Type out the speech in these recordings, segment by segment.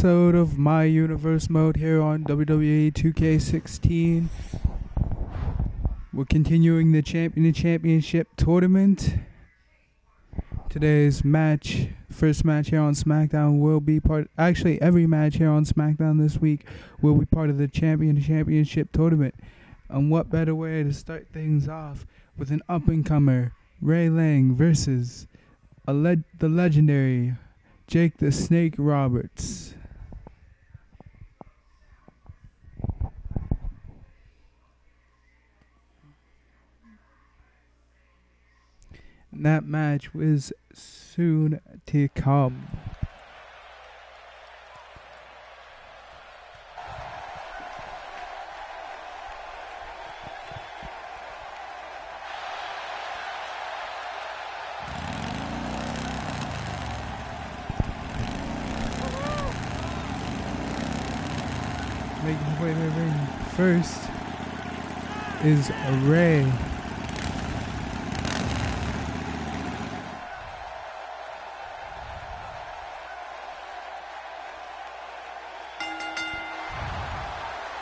episode of My Universe Mode here on WWE 2K16. We're continuing the championship tournament. Today's first match here on Smackdown will be actually every match here on Smackdown this week will be part of the championship tournament. And what better way to start things off with an up-and-comer, Ray Lang versus the legendary Jake the Snake Roberts. And that match was soon to come. Making his way to the ring first is Ray.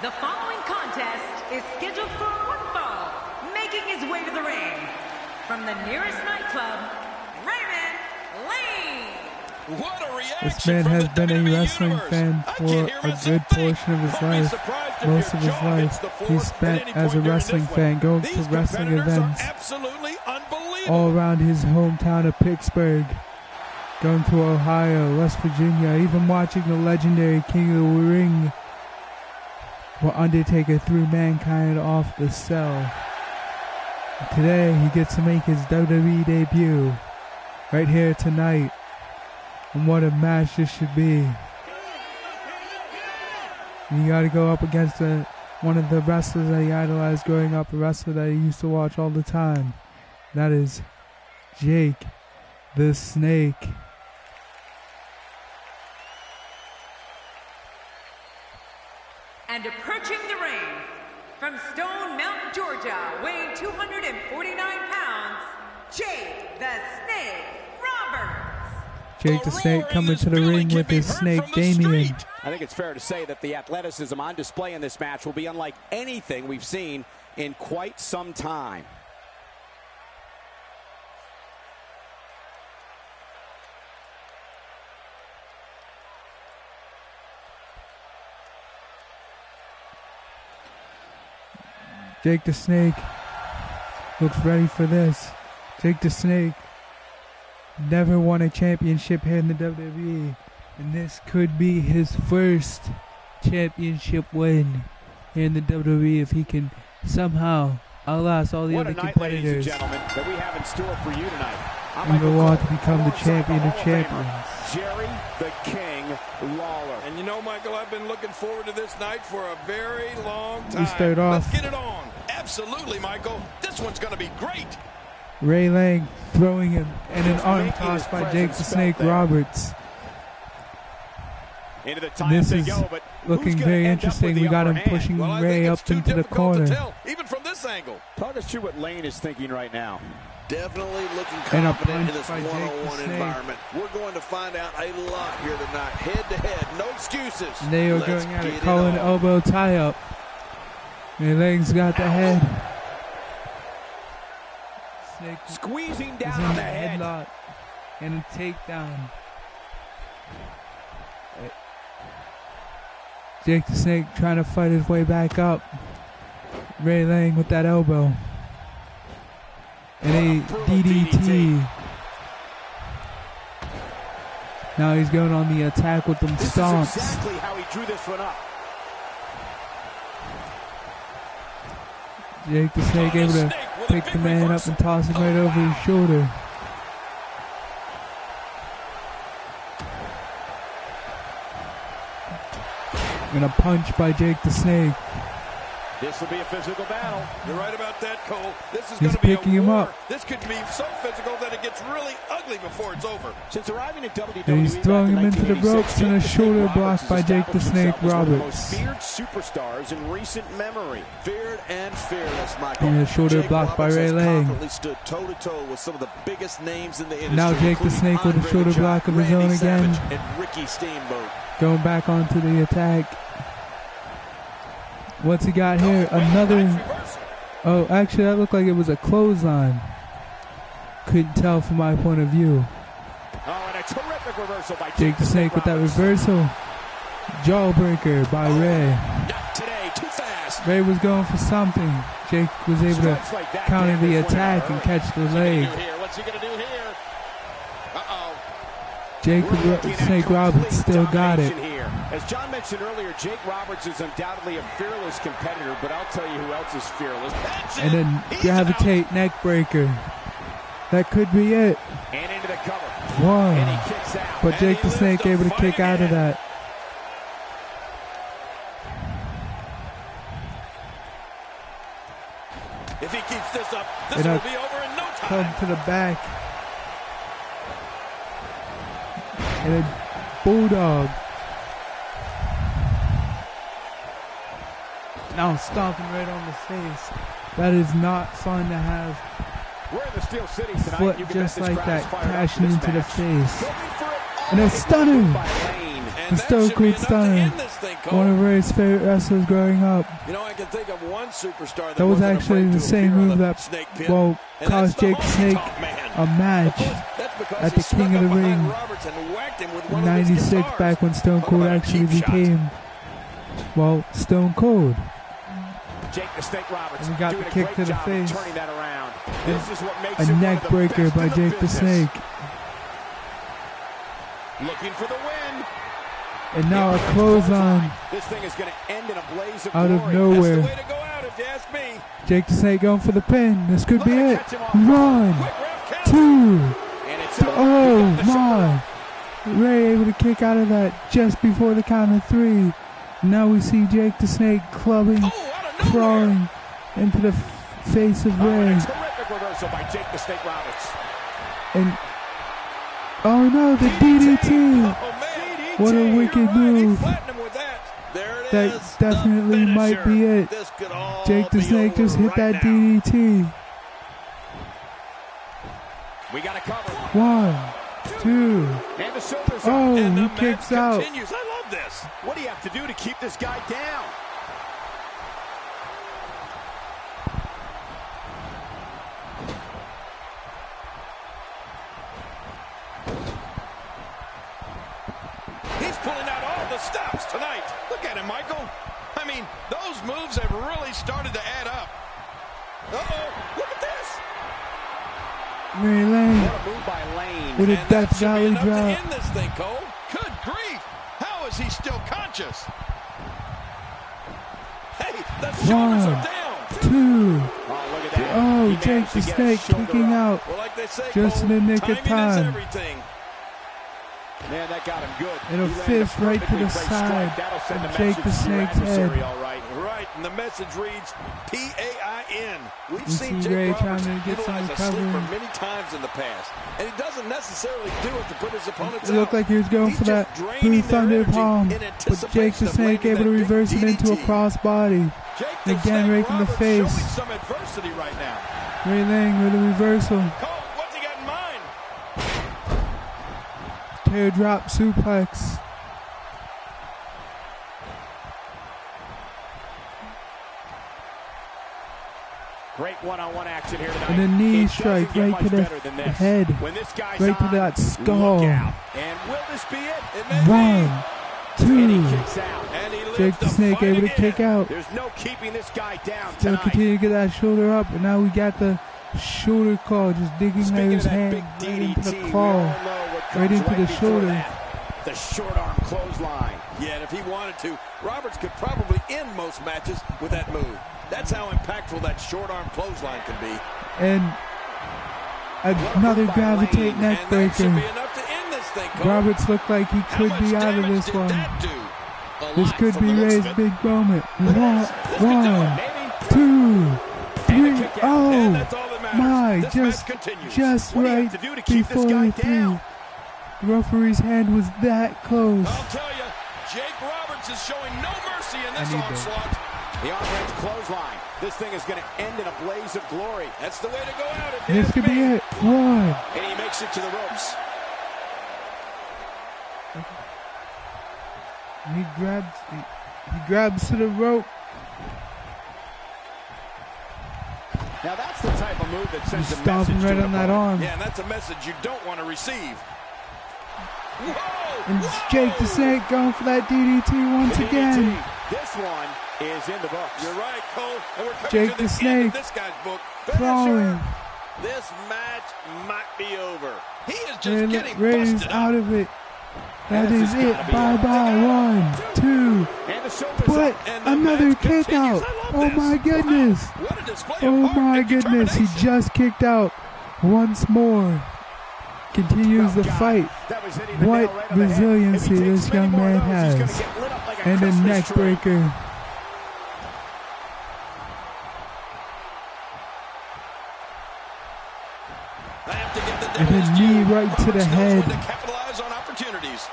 The following contest is scheduled for one fall, making his way to the ring from the nearest nightclub, Raymond Lane. What a reaction! This man has been a wrestling fan for a good portion of his life. Most of his life he spent as a wrestling fan, going to wrestling events all around his hometown of Pittsburgh, going to Ohio, West Virginia, even watching the legendary King of the Ring, where Undertaker threw Mankind off the cell. Today he gets to make his WWE debut right here tonight. And what a match this should be. And you gotta go up against one of the wrestlers that he idolized growing up, a wrestler that he used to watch all the time. That is Jake the Snake. And approaching the ring from Stone Mountain, Georgia, weighing 249 pounds, Jake the Snake Roberts. Jake the Snake coming to the ring with his snake, Damien. I think it's fair to say that the athleticism on display in this match will be unlike anything we've seen in quite some time. Jake the Snake looks ready for this. Jake the Snake never won a championship here in the WWE, and this could be his first championship win here in the WWE if he can somehow outlast all the other competitors. Ladies and gentlemen, that we have in store for you tonight. And go on to become the champion of champions. Jerry the King Lawler. And you know, Michael, I've been looking forward to this night for a very long time. We start off. Let's get it on. Absolutely, Michael. This one's going to be great. Ray Lang throwing him and an arm toss by Jake the Snake Roberts. Into the time this they is go, but looking very interesting. We got him pushing Ray up into the corner. Tell, even from this angle. Talk us through what Lane is thinking right now. Definitely looking confident in this one-on-one environment. We're going to find out a lot here tonight. Head-to-head, no excuses. And they are going at it, calling elbow tie-up. Ray Lang's got the head. Snake squeezing down in the head. Headlock and a takedown. Jake the Snake trying to fight his way back up. Ray Lang with that elbow. And a DDT. Now he's going on the attack with them stomps. This is exactly how he drew this one up. Jake the Snake able to pick the man up and toss him right over his shoulder. And a punch by Jake the Snake. This will be a physical battle. You're right about that, Cole. This is going to be picking him up. This could be so physical that it gets really ugly before it's over. Since arriving at WWE, and he's throwing him into the ropes and a shoulder block by Jake the Snake Roberts. Feared superstars in recent memory. Feared and fearless, Michael. And a shoulder block by Ray Lang. Stood toe to toe with some of the biggest names in the industry. Now Jake the Snake with a shoulder block of his own again. And Ricky Steamboat. Going back onto the attack. What's he got here? Another. Oh, actually, that looked like it was a clothesline. Couldn't tell from my point of view. Oh, and a terrific reversal by Jake the Snake with that reversal. Jawbreaker by Ray. Not today, too fast. Ray was going for something. Jake was able to counter the attack and catch the leg. What's he gonna do here? Uh-oh. Jake the Snake Roberts still got it. As John mentioned earlier, Jake Roberts is undoubtedly a fearless competitor, but I'll tell you who else is fearless. And then gravitate neck breaker. That could be it. And into the cover. One. And he kicks out. But Jake the Snake able to kick out of that. If he keeps this up, this will be over in no time. Come to the back. And a bulldog. Now stomping right on the face. That is not fun to have. We're in the Steel City tonight. Foot just like that, crashing into the face. And a stunner. The Stone Cold Stunner. One of Ray's favorite wrestlers growing up. You know, I can think of one superstar that was actually the same move that cost Jake the Snake a match at the King of the Ring in '96, back when Stone Cold actually became, well, Stone Cold. Jake the Snake Roberts, and he got the kick to the face. That around. This is what makes a neck breaker by Jake the Snake. Looking for the win. And now a clothesline. This thing is going to end in a blaze of out glory. of nowhere. That's the way to go out, if you ask me. Jake the Snake going for the pin. This could be it. 1, 2. Oh my! Ray able to kick out of that just before the count of 3. Now we see Jake the Snake clubbing, crawling into the face of Ray. Terrific reversal by Jake the Snake Roberts. And oh no, the DDT! What a wicked move! That definitely might be it. Jake the Snake just hit that DDT. We got a cover. 1, 2. And the shoulders oh, and he kicks out. I love this. What do you have to do to keep this guy down? He's pulling out all the stops tonight. Look at him, Michael. I mean, those moves have really started to add up. Uh-oh, look at this. Ray Lang what a move by Lane. with a Death Valley drop. To end this thing, Cole. Good grief. How is he still conscious? Hey, the shoulders are down. 2. Oh, look at that. Oh, Jake the Snake kicking out. Well, like they say, just Cole, in the nick of time. Man, that got him good. And a fist right to the side of Jake the Snake's head. All right. Right, and the message reads PAIN. We've we seen see Jake Ray Roberts trying to get some utilize a recovery. sleeper many times in the past, and he doesn't necessarily do it to put his opponents It looked like he was going for that Blue Thunder palm, but Jake the Snake able to reverse it into a crossbody. Again, right in the face. Some adversity right now. Ray Lang with a reversal. Cole, what's he got in mind? Teardrop suplex. Great one-on-one action here tonight. And a knee strike right to the head, right to that skull. And will this be it? 1, 2. Jake the Snake able to kick out. There's no keeping this guy down Still continue to get that shoulder up, and now we got the shoulder claw, just digging his hand right into the claw, right into the shoulder. The short arm clothesline. Yeah, and if he wanted to, Roberts could probably end most matches with that move. That's how impactful that short arm clothesline can be. And another gravitate neck breaker. Roberts looked like he could be out of this one. This could be Ray's big moment. 1. 3. Oh my, just right before the 3. The referee's hand was that close. I'll tell you, Jake Roberts is showing no mercy in this onslaught. The on-range clothesline. This thing is going to end in a blaze of glory. That's the way to go out. This could be it. 1. And he makes it to the ropes. He grabs to the rope. Now that's the type of move that sends He's a message stomping right to on that arm. Yeah, and that's a message you don't want to receive. Whoa! And it's Jake the Snake going for that DDT once again. This one is in the books. You're right, Cole. And we're coming Jake to the the end of Snake this guy's book. crawling. This match might be over. He is just getting Ray's busted out up. of it. That is it. Bye-bye. 1, 2. But another kick out. Oh my goodness. Oh my goodness. He just kicked out once more. Continues the fight. What resiliency this young man has. And a neck breaker. And a knee right to the head. Capitalize on opportunities.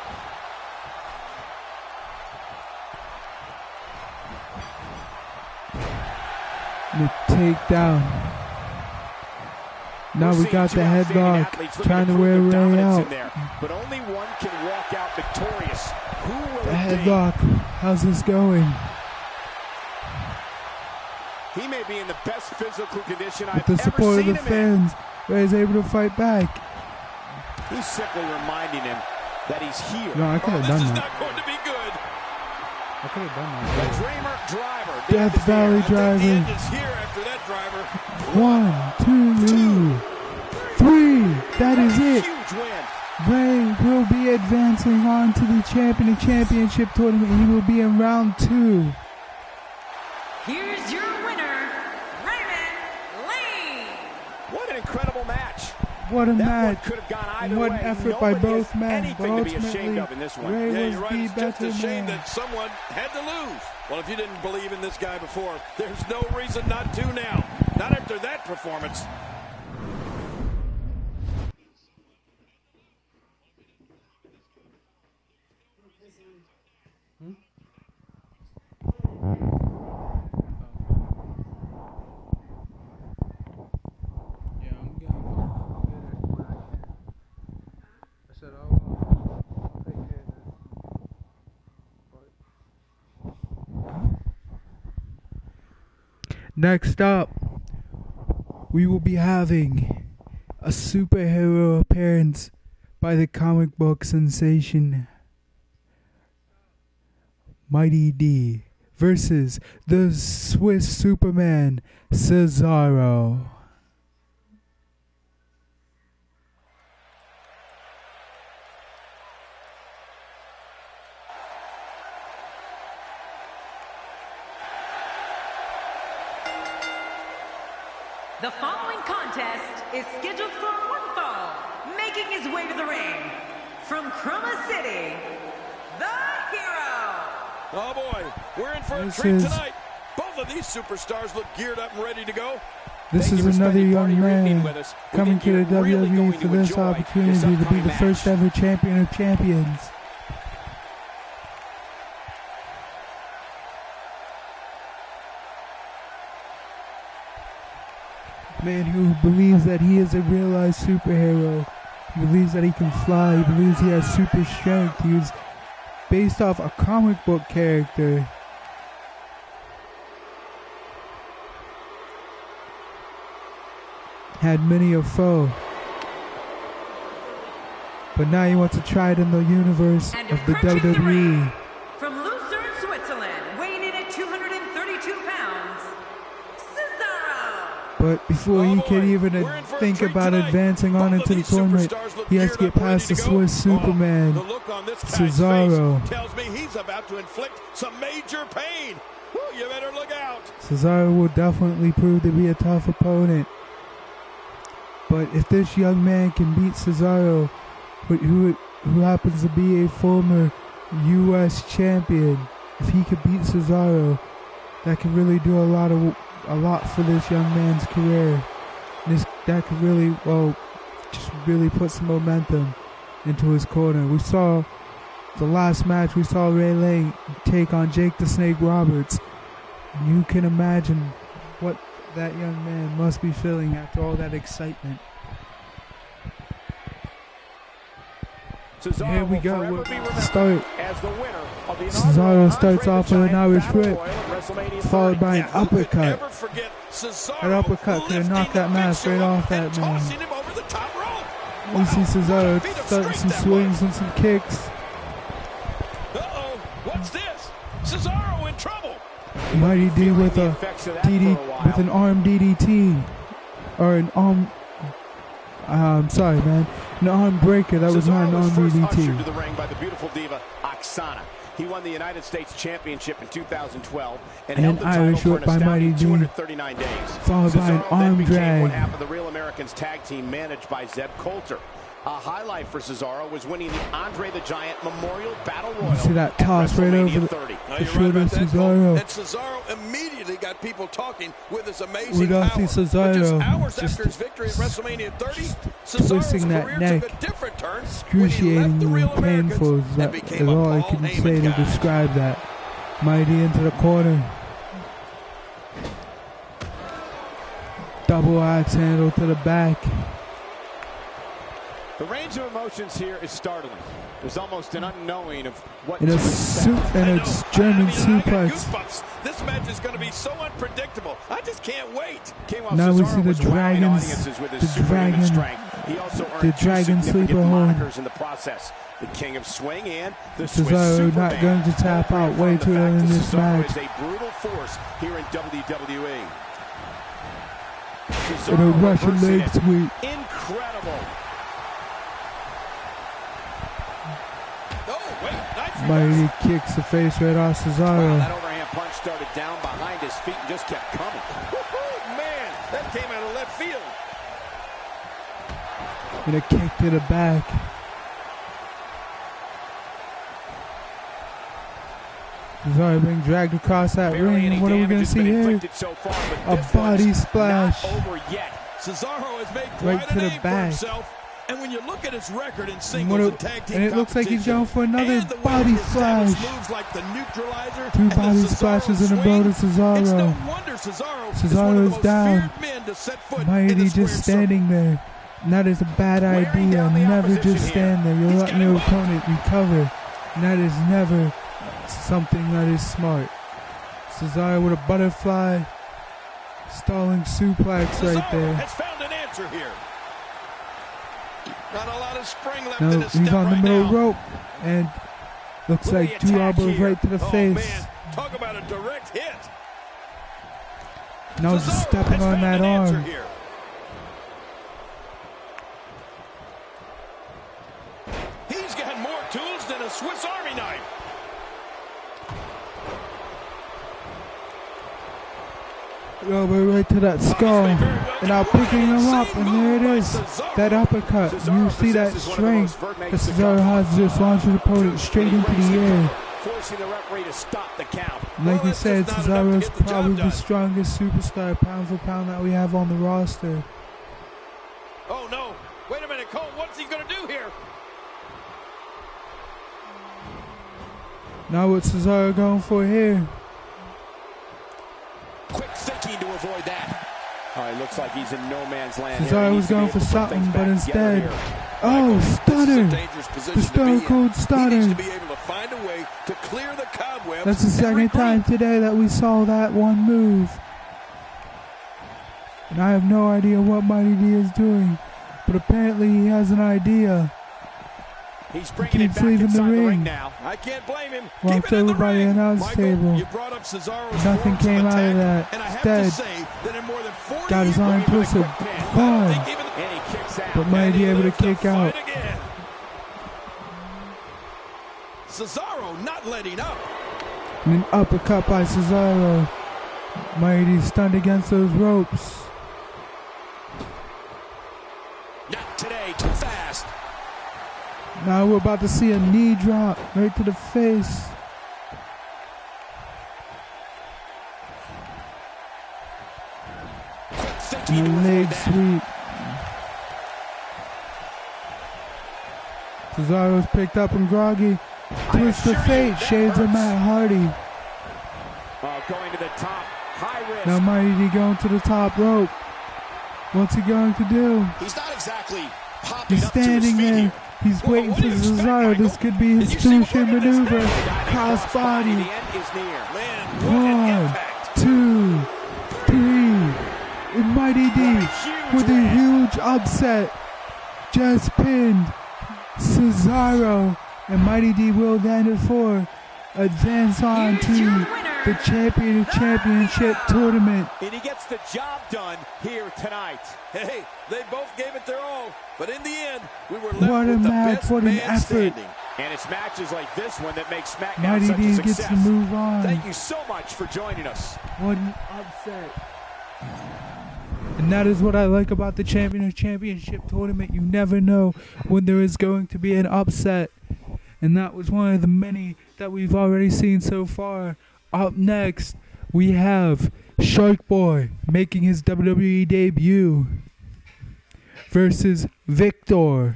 The takedown. Now we got the headlock, trying to wear Ray out. But only one can walk out victorious. Who will The headlock. How's this going? He may be in the best physical condition With I've the ever support of seen the him in. fans, Ray's able to fight back. He's simply reminding him that he's here. No, I could have done This is that. not going to be good. I could have done The that. Dreamer Driver. Death Valley The Driver. end is here after that driver. 1, 2, 3. That is it. Huge win. Ray will be advancing on to the championship tournament. He will be in round 2. Here's your winner, Raymond Lane. What an incredible match. What a That match. one could have gone either What way. an effort by Nobody both has men. But anything to be ashamed ultimately, of in this one. Ray Yeah, was you're right. the It's just better a shame man. that someone had to lose. Well, if you didn't believe in this guy before, there's no reason not to now. Not after that performance. Next up, we will be having a superhero appearance by the comic book sensation Mighty D versus the Swiss Superman Cesaro. The following contest is scheduled for one fall. Making his way to the ring, from Chroma City, the Hero. Oh boy, we're in for a This treat is- tonight. Both of these superstars look geared up and ready to go. This Thank is you for another spending part of young your evening man with us. We coming think to the you're really WWE going for to this enjoy opportunity this to be upcoming the first match. ever champion of champions. Man who believes that he is a realized superhero. He believes that he can fly. He believes he has super strength. He was based off a comic book character. Had many a foe. But now he wants to try it in the universe And of the approaching the ring, WWE. from Lucerne, Switzerland, weighing in at 232 pounds, Cesaro. But before he can even We're in for a think treat about tonight. advancing on Both into of the these tournament, superstars look he has to geared get up, ready past the to go. Swiss Superman, The look on this guy's Cesaro. face tells me he's about to inflict some major pain. Woo, you better look out. Cesaro will definitely prove to be a tough opponent. But if this young man can beat Cesaro, who happens to be a former U.S. champion, if he could beat Cesaro, that can really do a lot of a lot for this young man's career. That could really, just really put some momentum into his corner. We saw the last match, we saw Ray Lay take on Jake the Snake Roberts. And you can imagine what that young man must be feeling after all that excitement. Here we go. Cesaro starts off with an Irish whip, followed by an uppercut. That uppercut could have knocked that mask right off that man. We see Cesaro starting some swings and some kicks. What's this? Cesaro in trouble. Mighty D with a with an arm DDT, or an arm. I'm sorry, man. An arm breaker. That was not an arm DDT. To the ring by the beautiful diva Oksana. He won the United States Championship in 2012 and held the Irish title whip for an by Mighty D, 239 days. followed by an arm drag. One half of the Real Americans tag team managed by Zeb Coulter. A highlight for Cesaro was winning the Andre the Giant Memorial Battle Royal. You see that toss right over the shoulder of Cesaro. And Cesaro immediately got people talking with his amazing we don't power. see Cesaro just hours after his victory at WrestleMania 30, twisting that neck, excruciatingly painful is all I can say to describe that. Mighty into the corner. Double axe handle to the back. The range of emotions here is startling. There's almost an unknowing of what in a German suplex. This match is going to be so unpredictable. I just can't wait. Now we see the dragon sleeper hold. In the process, the king of swing and the Cesaro not going to tap out way too early in this match. Is a brutal force here in WWE. In a Russian leg sweep. Incredible. Mighty kicks the face right off Cesaro. Wow, that overhand punch started down behind his feet and just kept coming. Man, that came out of left field. And a kick to the back. Cesaro being dragged across that ring. What are we going to see here? So far, a body splash. Cesaro has made right to the back. And when you look at his record in singles and tag team, and it looks like he's going for another body splash. Like the neutralizer, two body splashes in a row to Cesaro. It's no wonder Cesaro's down. Mighty just standing there. And that is a bad idea. Never just stand there. You're letting your opponent recover. And that is never something that is smart. Cesaro with a butterfly stalling suplex right there. Has found an answer here. Not a lot of spring left now in his step he's on the middle now. rope and looks like two elbows here. right to the face. Man. Talk about a direct hit. Now he's just stepping on that arm. Here. He's got more tools than a Swiss Army knife. Elbow right to that skull, and now picking him up, and there it is, that uppercut. You see that strength that Cesaro has just launched his opponent straight into the air. Forcing the referee to stop the count. Like we said, Cesaro is probably the strongest superstar pound for pound that we have on the roster. Oh no, wait a minute, Cole, what's he gonna do here? Now what's Cesaro going for here? Quick thinking to avoid that. All right, looks like he's in no man's land. Cesaro was going for something, but instead, stunner! The Stone Cold Stunner. He needs to be able to find a way to clear the cobwebs. That's the second time today that we saw that one move. And I have no idea what Mighty D is doing, but apparently he has an idea. He's bringing it back inside the ring now. I can't blame him. Walked over by the announce table. Nothing came out of that. Instead, got his arm twisted hard. But Mighty able to kick out. Cesaro not letting up. And an uppercut by Cesaro. Mighty stunned against those ropes. Not today, too fast. Now we're about to see a knee drop right to the face. And a leg sweep. Cesaro's picked up and groggy. Twist of fate, shades of Matt Hardy. Going to the top, high risk. Now Mighty D going to the top rope. What's he going to do? He's not exactly popping He's up to his standing feet there. here. He's waiting for Cesaro. This could be his finishing maneuver. Cross body. The end is near. Man, 1, 2, 3. And Mighty D with a huge upset. Just pinned Cesaro. And Mighty D will therefore advance on to the championship tournament. And he gets the job done here tonight. Hey, they both gave it their all, but in the end, we were left What a with the match, best what an man effort. standing. And it's matches like this one that makes Smackdown Mighty such a D success. gets to move on. Thank you so much for joining us. What an upset. And that is what I like about the championship tournament. You never know when there is going to be an upset. And that was one of the many that we've already seen so far. Up next, we have Shark Boy making his WWE debut versus Victor.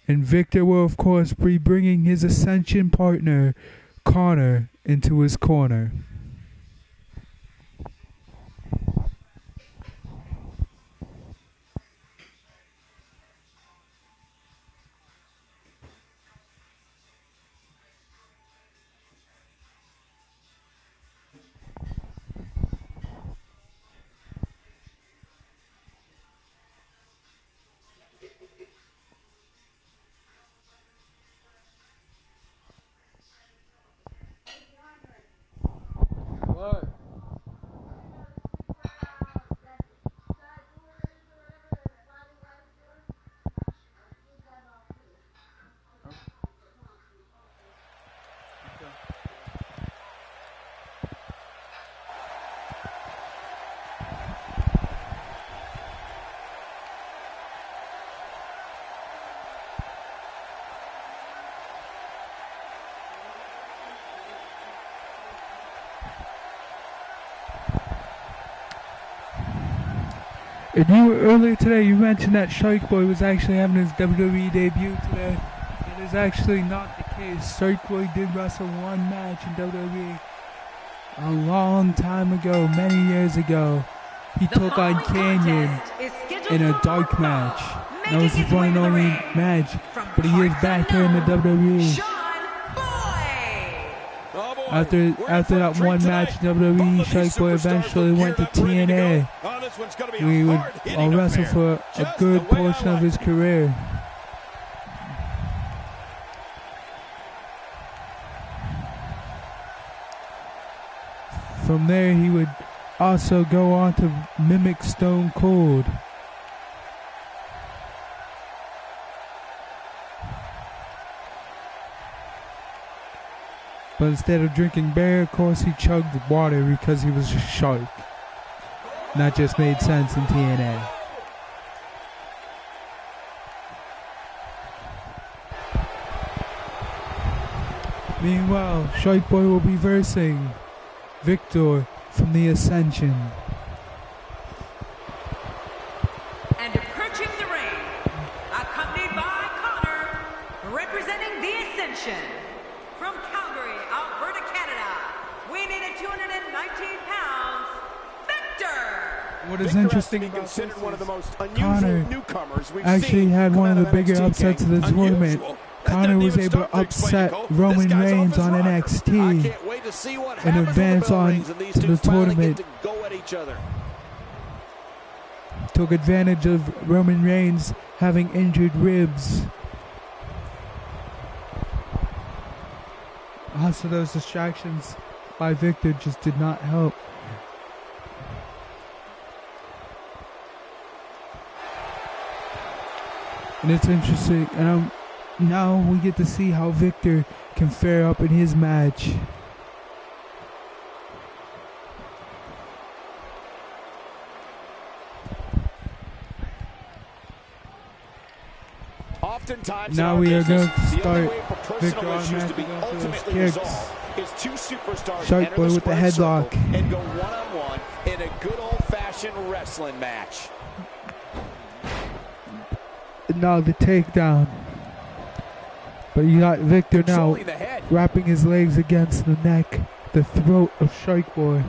And Victor will, of course, be bringing his Ascension partner, Connor, into his corner. And earlier today, you mentioned that Shark Boy was actually having his WWE debut today. That is actually not the case. Shark Boy did wrestle one match in WWE a long time ago, many years ago. He took on Canyon in a dark match. That was his one and only match, but he is back here in the WWE. After that one match in WWE, Shark Boy eventually went to TNA. He would wrestle for a good portion of his career. From there, he would also go on to mimic Stone Cold. But instead of drinking beer, of course, he chugged water because he was a shark. And that just made sense in TNA. Meanwhile, Shark Boy will be versing Victor from the Ascension. And approaching the ring, accompanied by Connor, representing the Ascension. From Calgary, Alberta, Canada, weighing in at 219 pounds, Victor! What is interesting about this considered one of the most Connor unusual newcomers we've actually seen had one of the bigger NXT, upsets of the tournament. Connor was able to upset Roman Reigns on NXT and advance on to the tournament. Took advantage of Roman Reigns having injured ribs. Also, those distractions by Victor just did not help. And it's interesting, and now we get to see how Victor can fare up in his match. Oftentimes now we are going to the only start way for Victor personal issues to be automatically going to those ultimately kicks. resolved is two superstars Shark enter Boy the with the squared circle headlock. and go one-on-one in a good old-fashioned exhibition wrestling match. Now the takedown. But you got Victor now wrapping his legs against the neck, the throat of Shark Boy.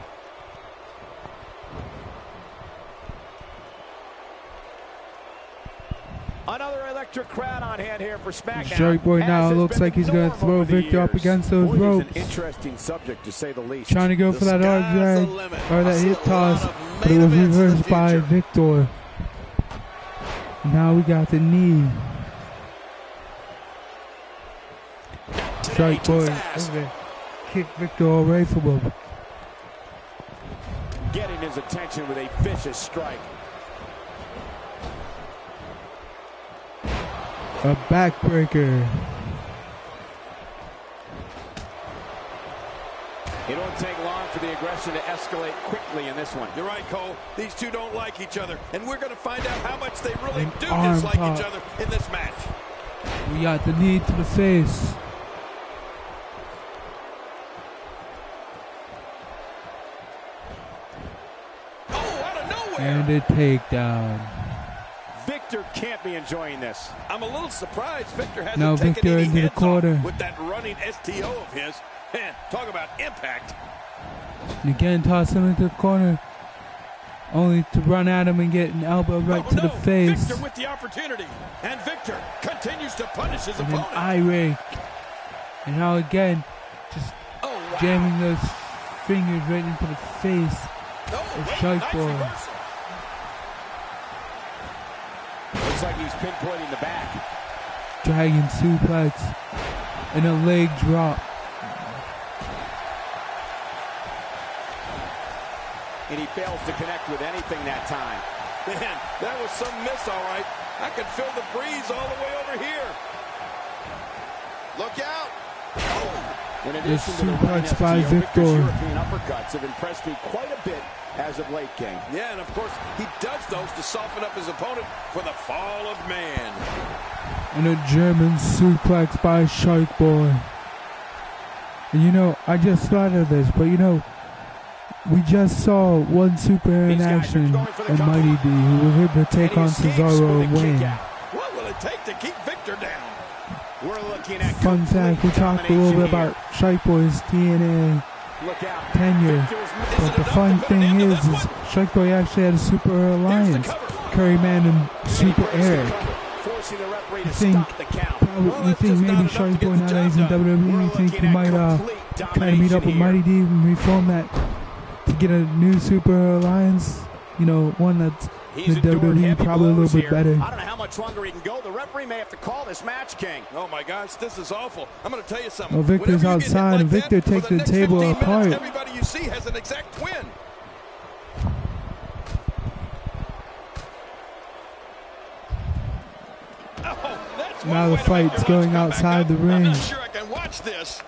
Another electric crowd on hand here for Smackdown. Shark Boy now looks like he's going to throw Victor up against those ropes. An interesting subject, to say the least. Trying to go for that arm drag or that hip toss, but it was reversed by Victor. Now we got the knee. Shark Boy over kick Victor away from him. Getting his attention with a vicious strike. A backbreaker. It won't take long for the aggression to escalate quickly in this one. You're right, Cole. These two don't like each other, and we're going to find out how much they really do arm dislike pop. each other in this match. We got the knee to the face. Oh, out of nowhere! And a takedown. Victor can't be enjoying this. I'm a little surprised Victor hasn't Now taken Victor any into the heads corner. off with that running STO of his. Man, talk about impact. And again, toss him into the corner. Only to run at him and get an elbow right to the face. Victor with the opportunity. And Victor continues to punish his And an opponent. eye rake. And now again, just jamming those fingers right into the face of Shark Boy. Reversal. Looks like he's pinpointing the back. Dragon suplex. And a leg drop. And he fails to connect with anything that time. Man, that was some miss, all right. I could feel the breeze all the way over here. Look out. In The addition to the suplex running by STO, Victor. Victor's European uppercuts have impressed me quite a bit as of late, King. Yeah, and of course, he does those to soften up his opponent for the fall of man. And a German suplex by Shark Boy. And you know, I just thought of this, but you know, we just saw one superhero in action and Mighty D, who was able to take on Cesaro and win. What will it take to keep Victor down? We're looking at Fun fact, we talked a little bit about Shark Boy's TNA tenure, but the fun thing is Shark Boy actually had a superhero alliance, Curryman and Super Eric. You think maybe Shark Boy, now that he's in WWE, you think he might try to meet up with Mighty D and reform that to get a new super alliance, you know, one that's the WWE probably a little bit better. I don't know how much longer he can go. The referee may have to call this match, King. Oh my gosh, this is awful. I'm going to tell you something. Well, Victor's outside, and Victor takes the table apart. Everybody you see has an exact twin. Now the fight's going outside the ring. I'm not sure I can watch this.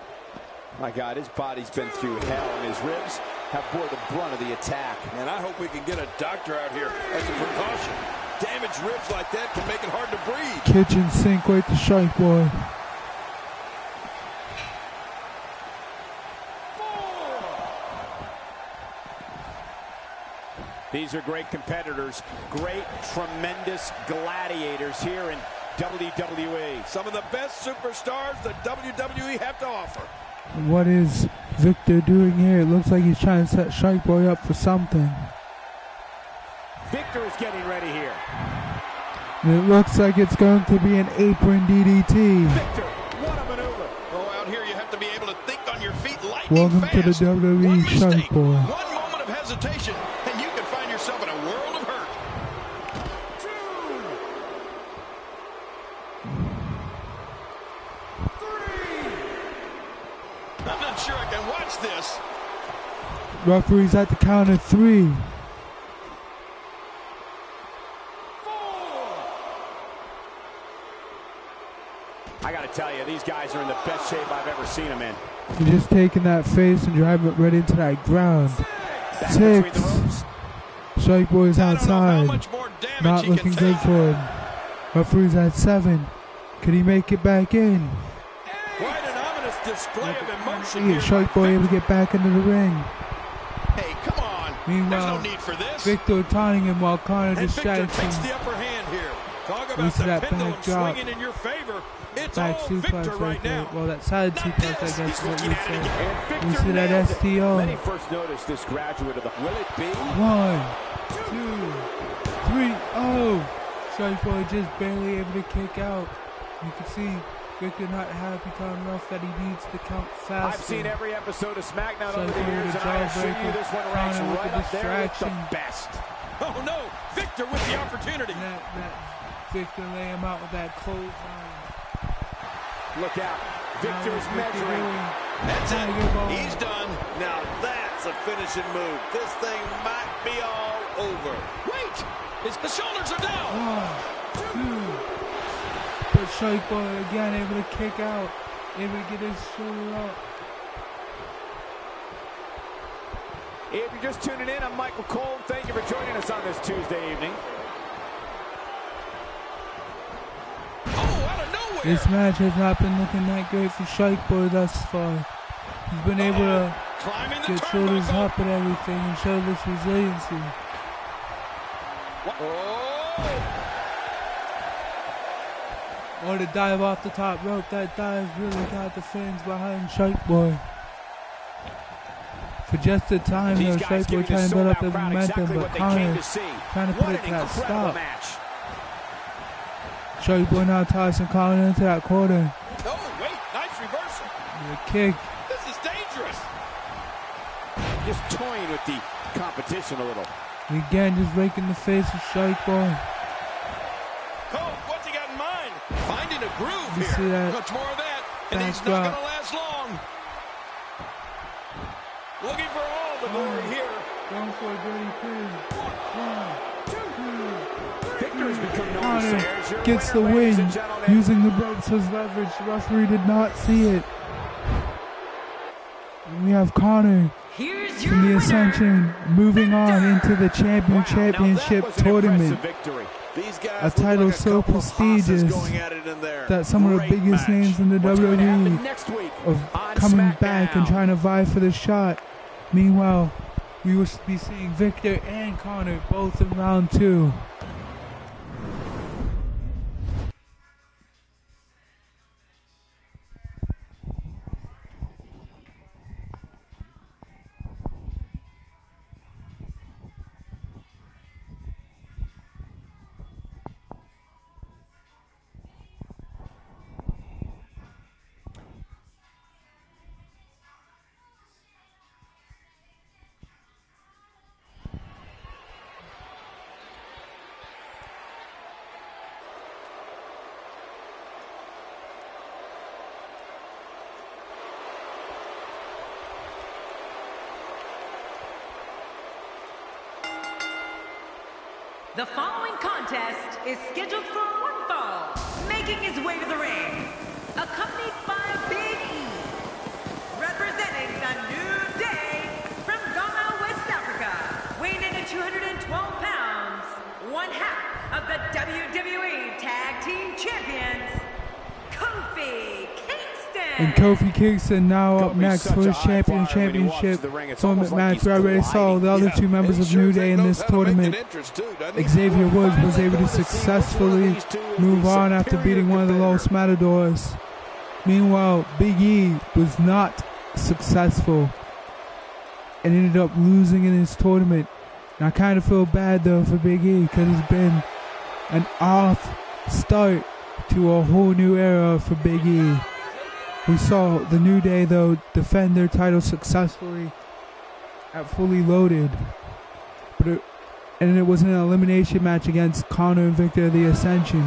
My God, his body's been through hell, and his ribs have bore the brunt of the attack. And I hope we can get a doctor out here as a precaution. Damaged ribs like that can make it hard to breathe. Kitchen sink with the Shark Boy. These are great competitors, great, tremendous gladiators here in WWE. Some of the best superstars that WWE have to offer. What is Victor doing here? It looks like he's trying to set Shark Boy up for something. Victor is getting ready here. And it looks like it's going to be an apron DDT. Victor, what a maneuver. Oh, out here you have to be able to think on your feet lightning Welcome fast. to the WWE Shark Boy. One moment of hesitation, and you can find yourself in a world of hurt. I'm not sure I can watch this. Referee's at the count of 3. I got to tell you, these guys are in the best shape I've ever seen them in. He's just taking that face and driving it right into that ground. Back 6. Shark Boy's outside. Not looking good for him. Referee's at 7. Could he make it back in? Quite an ominous display of emotion here. Shark Boy able to get back into the ring. Hey, come on. Meanwhile, no need for this. Victor taunting him while Connor distracts him. Victor takes the upper hand here. Talk about We see the that pendulum back drop. swinging in your favor. It's Back all suplex Victor right now. Well, that side suplex, I this. guess, is what He's you'd looking say. at it We see that STO. Many first noticed this graduate of the... Will it be? 1, 2, 3. Oh! Strike Boy just barely able to kick out. You can see Victor not happy telling Ruff that he needs to count faster. I've seen every episode of Smackdown over Strike the Boy years, with a and I assure you jawbreaker. this one ranks Connor with right the up there with the distraction. best. Oh no, Victor with the opportunity. And that Victor lay him out with that clothesline. Look out. Victor's measuring. That's it. He's done. Now that's a finishing move. This thing might be all over. Wait, the shoulders are down. 1, 2. But Strike Boy again able to kick out. Able to get his shoulder up. If you're just tuning in, I'm Michael Cole. Thank you for joining us on this Tuesday evening. Oh, out of nowhere. This match has not been looking that great for Strike Boy thus far. He's been able to get shoulders up and everything and show this resiliency. Or to dive off the top rope. That dive really got the fans behind Strike Boy. For just the time, though, Strike Boy trying to build up the momentum, but Connor trying to put it to that stop. Strike Boy now tossing Connor into that corner. Oh, wait, nice reversal. The kick. This is dangerous. Just toying with the competition a little. Again, just raking the face of Strike Boy. Cole, what's he got in mind? Finding a groove You here. see that Much more of that, and he's not going to last long. Looking for all the glory here. Going for a dirty pin. 1, 2. Victor has become known Connor as your gets winner, the ladies win, and gentlemen. using the ropes as leverage. The referee did not see it. And we have Connor Here's your from the winner, Ascension moving on into the championship tournament. A title so prestigious that some of the biggest names in the WWE of coming back and trying to vie for the shot. Meanwhile, we will be seeing Victor and Connor both in round 2. The following contest is scheduled for one fall. Making his way to the ring, accompanied by Big E, representing the New Day from Ghana, West Africa, weighing in at 212 pounds, one half of the WWE Tag Team Champions, Kofi Kingston. And Kofi Kingston now up next for his championship tournament match. We already saw the other two members of New Day in this tournament. Xavier Woods was able to successfully move on after beating one of the Los Matadors. Meanwhile, Big E was not successful and ended up losing in his tournament. And I kind of feel bad though for Big E because it's been an off start to a whole new era for Big E. We saw the New Day, though, defend their title successfully at Fully Loaded. And it was an elimination match against Connor and Victor of the Ascension.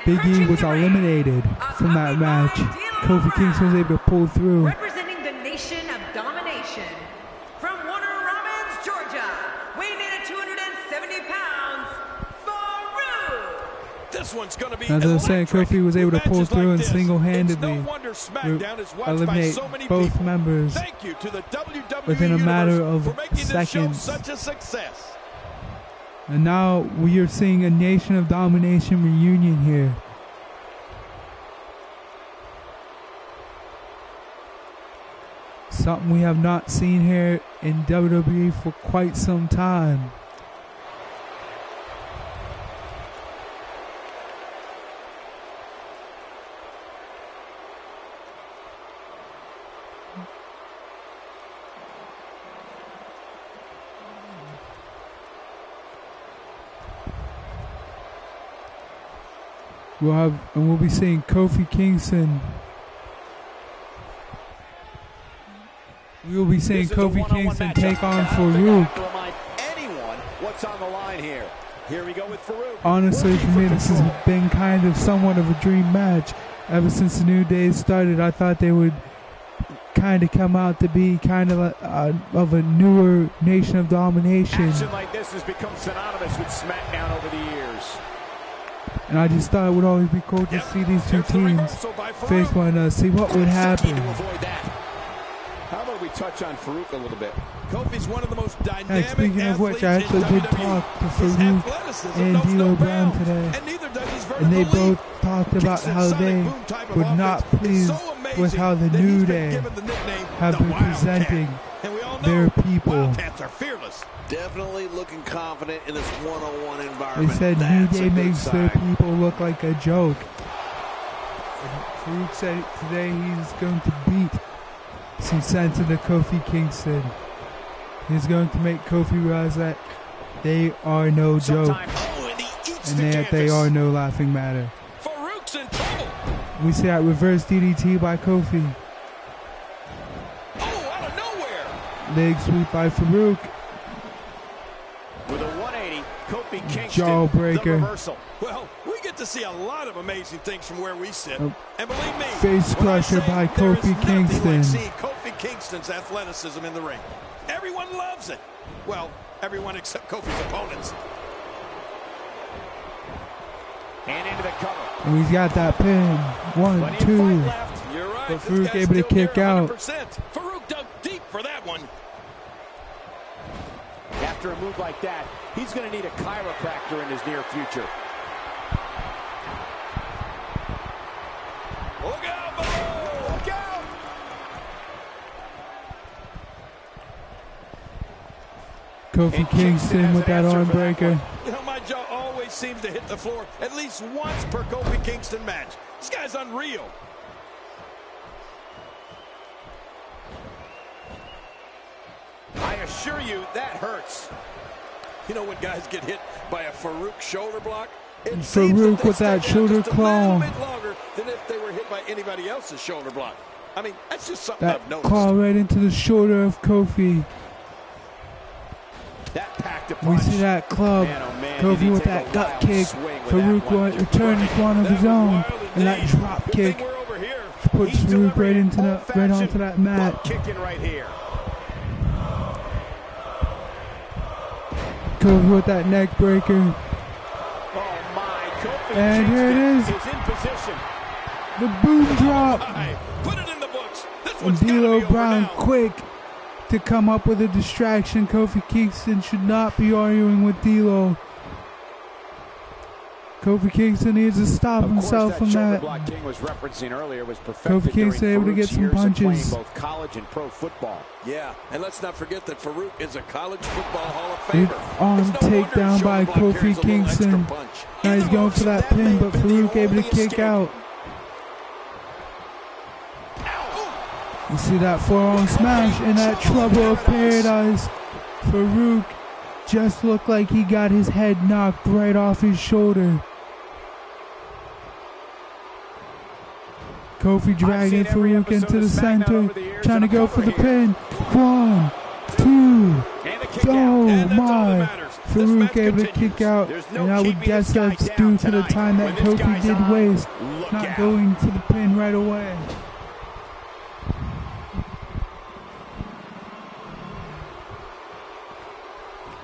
Big E was eliminated from that match. Kofi Kingston was able to pull through. Representing the nation of domination, from Warner Robins, Georgia, weighing in at 270 pounds, Farouk. This one's going to be As I was saying, Kofi was able to pull through and this, single-handedly eliminate so both members within a matter of seconds. Such a success. And now we are seeing a Nation of Domination reunion here. Something we have not seen here in WWE for quite some time. We'll be seeing Kofi Kingston. We will be seeing Kofi Kingston take on Farouk. What's on the line here? Here we go with Farouk. Honestly, for me, this has been kind of somewhat of a dream match. Ever since the New Day started, I thought they would kind of come out to be kind of a newer Nation of Domination. Action like this has become synonymous with Smackdown over the years. And I just thought it would always be cool to see these two teams face one another, see what would happen. How about we touch on Farouk a little bit? Kofi's one of the most dynamic speaking of which, I actually did talk to Farouk and D'Lo Brown today, and they both talked about how they were not pleased with how the New Day have been presenting their people. Definitely looking confident in this one-on-one environment. They said New Day makes their people look like a joke. And Farouk said today he's going to beat some sense into Kofi Kingston. He's going to make Kofi realize that they are no joke and that they are no laughing matter. Farouk's in trouble. We see that reverse DDT by Kofi. Oh, out of nowhere. Leg sweep by Farouk. With a 180, Kofi Kingston, Jawbreaker. the reversal. Well, we get to see a lot of amazing things from where we sit. And believe me, face crusher by Kofi Kingston. Like seeing Kofi Kingston's athleticism in the ring. Everyone loves it. Well, everyone except Kofi's opponents. And into the cover. And he's got that pin. 1, 2. You're right. But Farouk able to kick out. Farouk dug deep for that one. After a move like that, he's going to need a chiropractor in his near future. Look out, Bo! Look out! Kofi Kingston with that arm breaker. You know, my jaw always seems to hit the floor at least once per Kofi Kingston match. This guy's unreal. I assure you, that hurts. You know when guys get hit by a Farouk shoulder block? Farouk with that shoulder claw. A little bit longer than if they were hit by anybody else's shoulder block. I mean, that's just something I've noticed. Claw right into the shoulder of Kofi. That packed a We punch. see that club. Man, oh man, Kofi with that gut kick. Farouk will return into one of his own. And that drop kick puts Farouk right onto that mat. Kicking right here. Kofi with that neck breaker. Oh my, Kofi And here it is. in position. The boom drop. Put it in the books. This And one's gotta D'Lo be over Brown now. quick to come up with a distraction. Kofi Kingston should not be arguing with D'Lo. Kofi Kingston needs to stop himself from that. King was referencing earlier was Kofi Kingston able to get some punches. Both college and pro football. Yeah, and let's not forget that Farouk is a college football Hall of Big Famer. arm takedown by Kofi Kingston. Now he's going for that pin, but Farouk able to kick out. You see that forearm smash and that trouble of paradise. Farouk just looked like he got his head knocked right off his shoulder. Kofi dragging Farouk into the center, trying to go for the pin. 1, 2. Oh my! Farouk able to kick out, and I would guess that's due to the time that Kofi did waste, not going to the pin right away.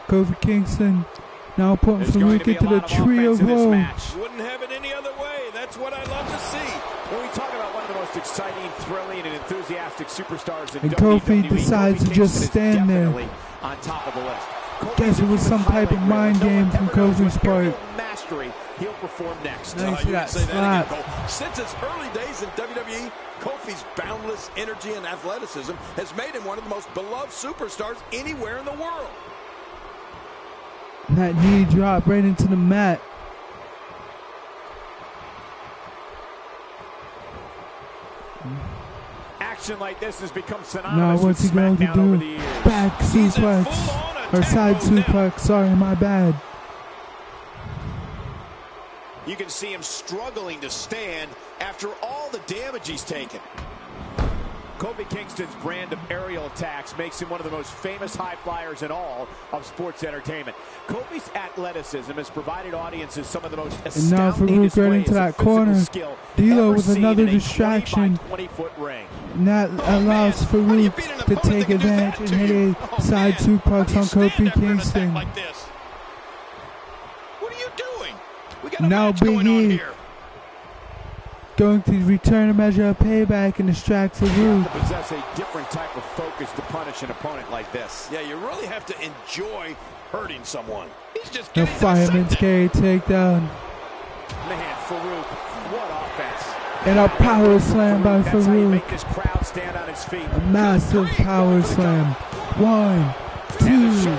Kofi Kingston now putting Farouk into the tree of woe. Wouldn't have it any other way. That's what I love to see. When we talk about one of the most exciting, thrilling, and enthusiastic superstars in And WWE, Kofi decides to just stand there. On top of the list. Guess it was some type of mind game from Kofi's part. Mastery, he'll perform next. Now you see that slap. Since his early days in WWE, Kofi's boundless energy and athleticism has made him one of the most beloved superstars anywhere in the world. And that knee drop right into the mat. Action like this has become Now synonymous what's he with going to SmackDown over the do? years. Back suplex. Or side suplex. Sorry, my bad. You can see him struggling to stand after all the damage he's taken. Kofi Kingston's brand of aerial attacks makes him one of the most famous high flyers in all of sports entertainment. Kofi's athleticism has provided audiences some of the most and now Farouk right into that corner. D'Lo with another distraction. 20-foot ring. And that allows Farouk to take advantage and hit a side suplex on Kofi Kingston. Like this? What are you doing? We got a now match Big going on E here. going to return a measure of payback and distract Farouk. To possess a different type of focus to punish an opponent like this. Yeah, you really have to enjoy hurting someone. He's just The getting fireman's carry takedown. Man, Farouk, what offense. And a power slam by That's how you Farouk. make this crowd stand on its feet. A massive power slam. 1, 2.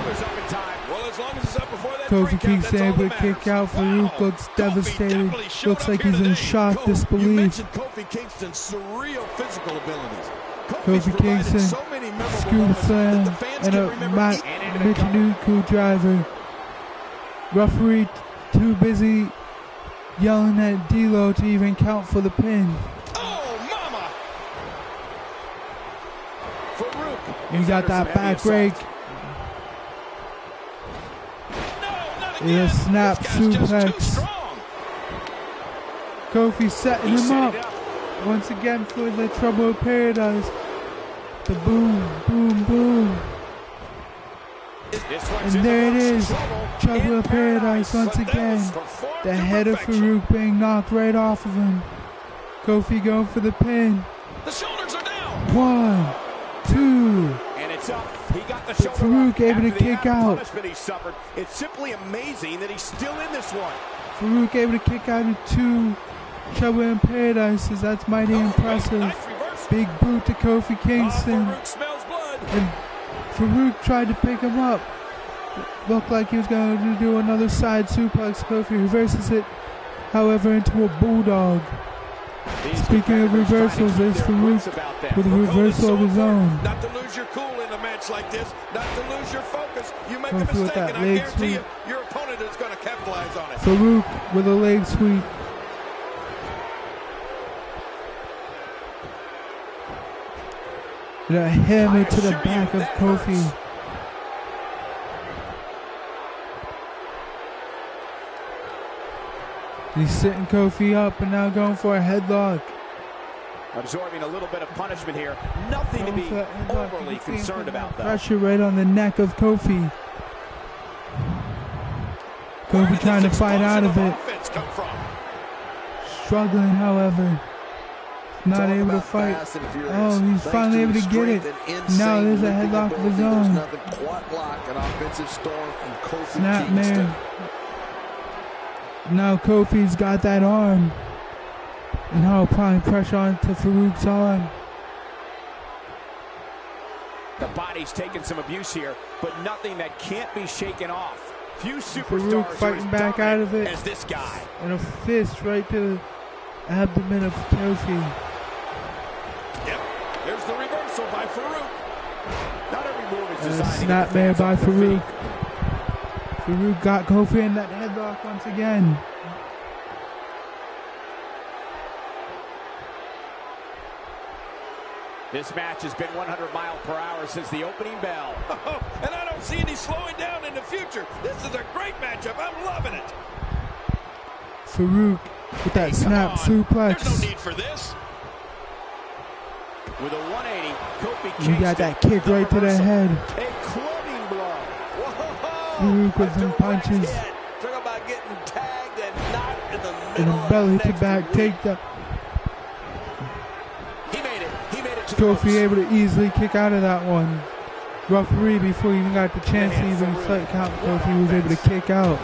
Kofi Kingston able to kick out. Farouk looks devastated. Looks like he's in shock disbelief. Kofi Kingston's surreal physical abilities. Kofi Kingston, scoop slam, and a Michinoku driver. Referee too busy yelling at D'Lo to even count for the pin. Oh, mama! Farouk. You got that back rake. A snap suplex. Kofi setting him up once again for the Trouble of Paradise. The boom, boom, boom. And there it is. Trouble of Paradise once again. The head of Farouk being knocked right off of him. Kofi going for the pin. The shoulders are down. 1, 2. And it's up. He got the shoulder Farouk able to kick out. He suffered. It's simply amazing that he's still in this one. Farouk able to kick out of 2 Trouble in Paradises. That's mighty impressive. Nice Big boot to Kofi Kingston. Farouk smells blood. And Farouk tried to pick him up. Looked like he was going to do another side suplex. Kofi reverses it, however, into a bulldog. Speaking of reversals, there's Farouk with a reversal of his own. Not to lose your cool in a match like this, not to lose your focus. You make a Kofi with mistake, that and I leg guarantee sweep. you, your opponent is going to capitalize on it. Farouk with a leg sweep. And a hammer to the back of Kofi. He's sitting Kofi up and now going for a headlock. Absorbing a little bit of punishment here. Nothing to be overly concerned about, though. Pressure right on the neck of Kofi. Kofi trying to fight out of it. Struggling, however. Not able to fight. Oh, he's finally able to get it. Now there's a headlock of his own. Snap, man. Now Kofi's got that arm. And now applying pressure onto Farouk's arm. The body's taking some abuse here, but nothing that can't be shaken off. Few superstars Farouk fighting back out of it. As this guy. And a fist right to the abdomen of Kofi. Yep, there's the reversal by Farouk. Not every move is And a designed snap man by Farouk. Farouk got Kofi in that headlock once again. This match has been 100 miles per hour since the opening bell. And I don't see any slowing down in the future. This is a great matchup. I'm loving it. Farouk with that snap suplex. There's no need for this. With a 180, Kofi Kingston. You got that kick right to the head. A clubbing blow. Farouk with some punches. Talk about getting tagged and knocked in the And middle a belly of to the back neck. takedown. He made it. He made it to Kofi the able to easily kick out of that one. referee before he even got the chance to even fight count. Kofi was able to kick out.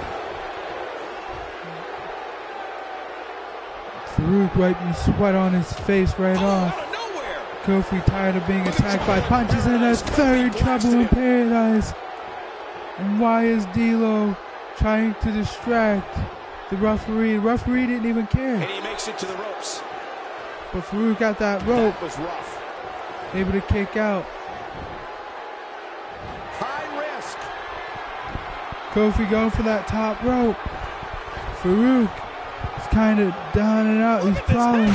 Farouk wiping sweat on his face right off. Kofi tired of being attacked by punches in a third trouble in paradise. And why is D'Lo trying to distract the referee? The referee didn't even care. And he makes it to the ropes. But Farouk got that rope. That was rough. Able to kick out. High risk. Kofi going for that top rope. Farouk is kind of down and out. He's crawling.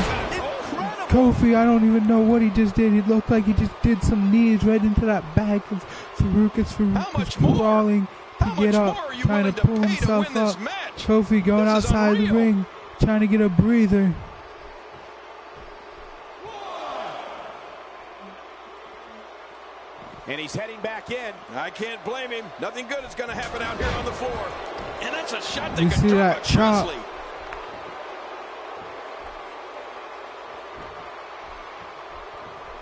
Kofi, I don't even know what he just did. It looked like he just did some knees right into that back of Farouk. Farouk is crawling to get up, trying to pull himself up. Kofi going outside the ring, trying to get a breather. And he's heading back in. I can't blame him. Nothing good is going to happen out here on the floor. And that's a shot that you can see drop that a chop. grizzly.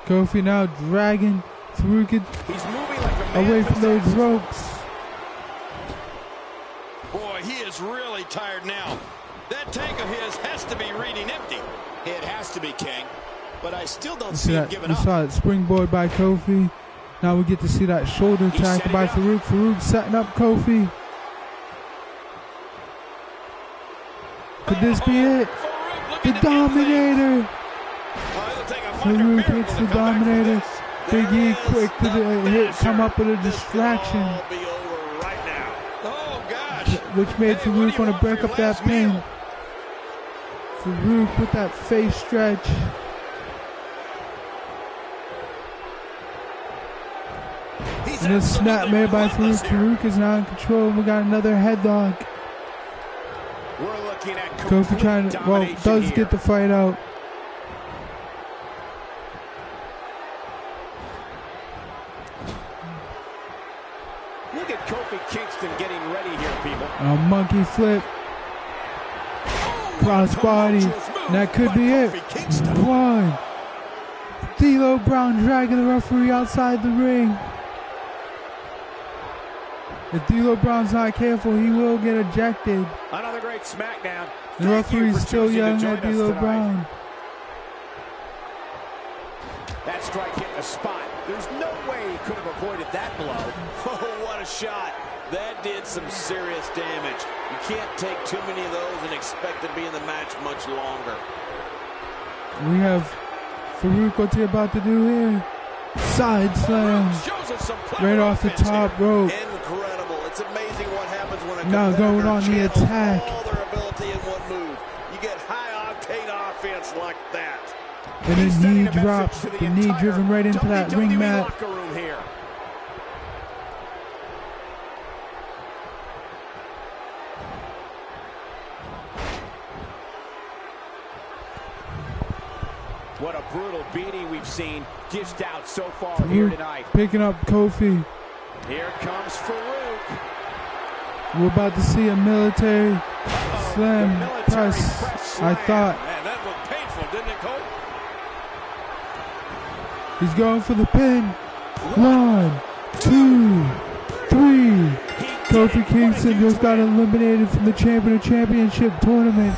Kofi now dragging Farouk He's moving like a man away from those possessed. ropes. Boy, he is really tired now. That tank of his has to be reading empty. It has to be, King. But I still don't You see him that, giving we up. saw that springboard by Kofi. Now we get to see that shoulder attack by Farouk. Farouk setting up Kofi. Could this be it? The Dominator. Farouk hits the Dominator. Big E quick to the hit, come up with a distraction, which made Farouk want to break up that pin. Farouk with that face stretch. And a snap made by Farouk. Farouk is now in control. We got another headlock. Kofi trying to, well, does get the fight out. Look at Kofi Kingston getting ready here, people. A monkey flip. Crossbody. And that could be it. One. D'Lo Brown dragging the referee outside the ring. If D'Lo Brown's not careful, he will get ejected. Another great SmackDown. The referee's still yelling at D'Lo Brown. That strike hit the spot. There's no way he could have avoided that blow. Oh, what a shot. That did some serious damage. You can't take too many of those and expect to be in the match much longer. We have Farouk, what's he about to do here? Side slam. Right off the top rope. Incredible. It's amazing what happens when a now going on the attack. all their ability in one move. You get high-octane offense like that. And a knee drop. The knee driven right into that ring mat. What a brutal beating we've seen dished out so far here tonight. Picking up Kofi. Here comes Farouk. We're about to see a military slam press. I thought. Man, that looked painful, didn't it, Cole? He's going for the pin. 1, 2, 3. Kofi Kingston just got eliminated from the Championship tournament.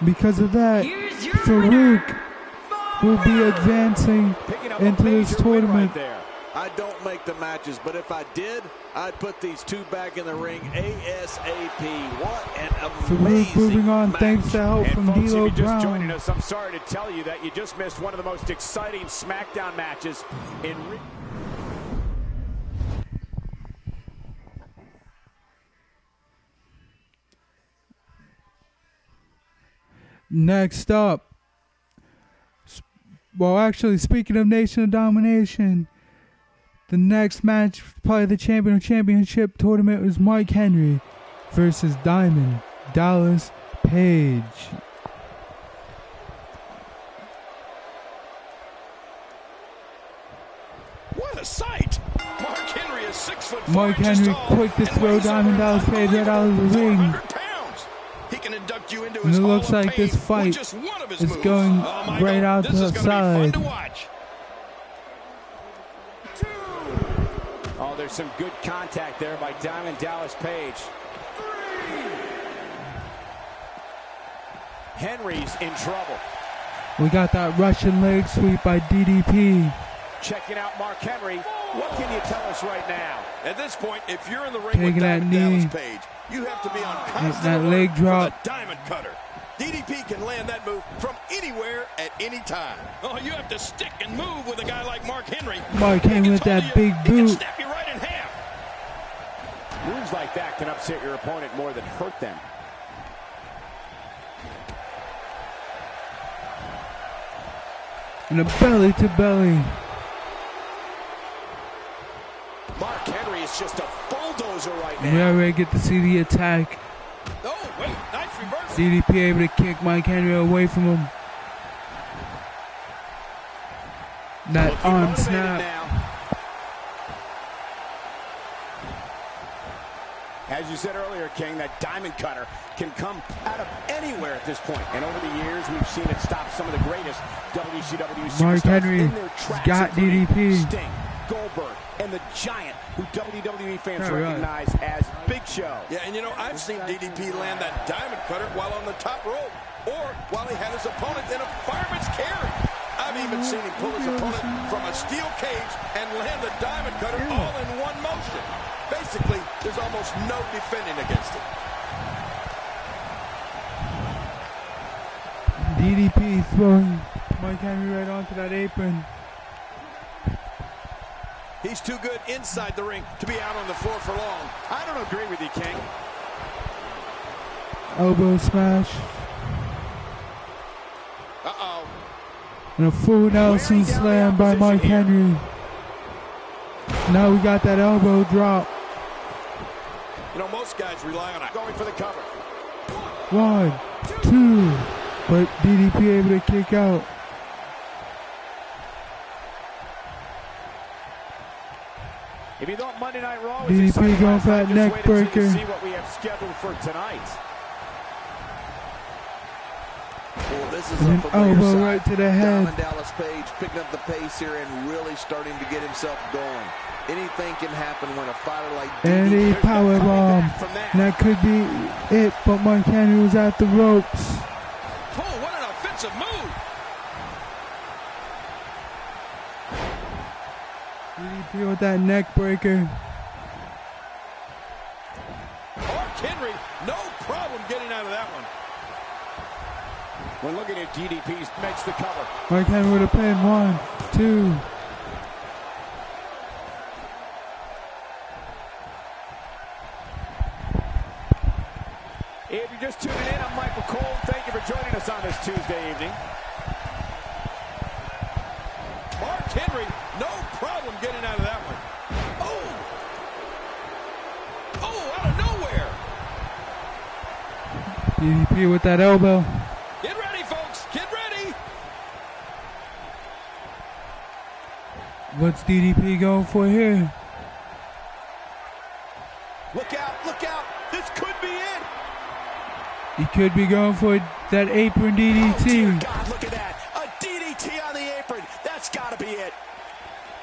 Because of that, Farouk will be advancing into this tournament. I don't make the matches, but if I did, I'd put these two back in the ring ASAP. What an amazing Farouk moving on match. thanks to help from Folks, D'Lo if you're just joining Brown. us, I'm sorry to tell you that you just missed one of the most exciting SmackDown matches in. Next up, well, actually, speaking of Nation of Domination, the next match, probably the championship tournament, was Mark Henry versus Diamond Dallas Page. What a sight! Mark Henry is 6'4". Mark Henry quick to throw Diamond Dallas Page right out of the ring. He can induct you into And his it looks Hall of like this Fame fight with just one of his is moves. going Michael, right out to this the is gonna be fun side. to watch. there's some good contact there by Diamond Dallas Page. Henry's in trouble. We got that Russian leg sweep by DDP. Checking out Mark Henry. What can you tell us right now? At this point, if you're in the ring Taking with that Diamond knee. Dallas Page, you have to be on constant that alert leg for drop. the Diamond Cutter. DDP can land that move from anywhere at any time. Oh, you have to stick and move with a guy like Mark Henry. Mark Henry with that big He can boot. snap you right in half. Moves like that can upset your opponent more than hurt them. And a belly to belly. Mark Henry is just a bulldozer right now. We already get to see the attack. Oh, wait, nice reversal. DDP able to kick Mike Henry away from him. That Looking arm motivated snap. now. As you said earlier, King, that diamond cutter can come out of anywhere at this point. And over the years, we've seen it stop some of the greatest WCW superstars Mark Henry in their tracks, got including DDP. Sting, Goldberg, and the Giant, who WWE fans recognize as Big Show. Yeah, and you know, I've seen DDP land that diamond cutter while on the top rope, or while he had his opponent in a fireman's carry. I've even seen him pull his opponent from a steel cage and land the diamond cutter all in one motion. Basically, there's almost no defending against it. DDP throwing Mike Henry right onto that apron. He's too good inside the ring to be out on the floor for long. I don't agree with you, King. Elbow smash. Uh-oh. And a full Nelson slam by Mike Henry. Now we got that elbow drop. You know, most guys rely on it. Going for the cover. 1, 2. But DDP able to kick out. If you thought Monday Night Raw was DDP exciting going last for night, that just neck wait until you breaker. see what we have scheduled for tonight. Well, this is And a an familiar elbow side. right to the head. Diamond Dallas Page picking up the pace here and really starting to get himself going. Anything can happen when a fighter like And DDP... a power bomb. And that could be it, but Mike Henry was at the ropes. Oh, what an offensive move. DDP with that neck breaker. Mark Henry, no problem getting out of that one. When looking at DDP, makes the cover. Mike Henry with a pin. 1, 2. If you're just tuning in, I'm Michael Cole. Thank you for joining us on this Tuesday evening. Mark Henry, no problem getting out of that one. Oh! Oh, out of nowhere! DDP with that elbow. Get ready, folks! Get ready! What's DDP going for here? Look out! Look out! This could be it! He could be going for that apron DDT. Oh, dear God, look at that. A DDT on the apron. That's got to be it.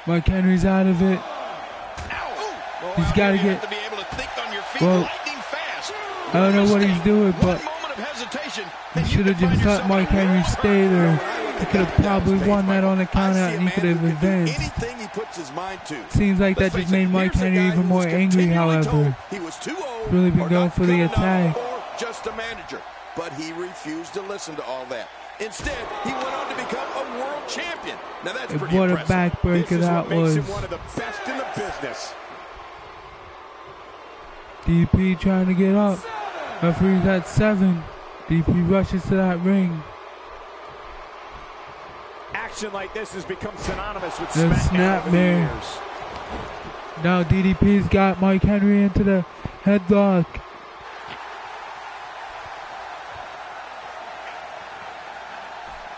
Mike Henry's out of it. Ow. He's got to You get... have to be able to think on your feet lightning fast. I don't know what he's doing, but One moment of hesitation, he should have just let Mike Henry stay there. He could have probably won that on the count out and he could have advanced. Anything he puts his mind to. Seems like that just made Mike Henry even more angry, however. He was too old, Really been or going not for the good enough, attack. or just a manager. But he refused to listen to all that. Instead, he went on to become a world champion. Now that's pretty What a impressive. backbreaker that was. Makes him one of the best in the business. DP trying to get up. Referee's at 7. DP rushes to that ring. Action like this has become synonymous with The Smackdown over the snapmare. years. Now DDP's got Mike Henry into the headlock.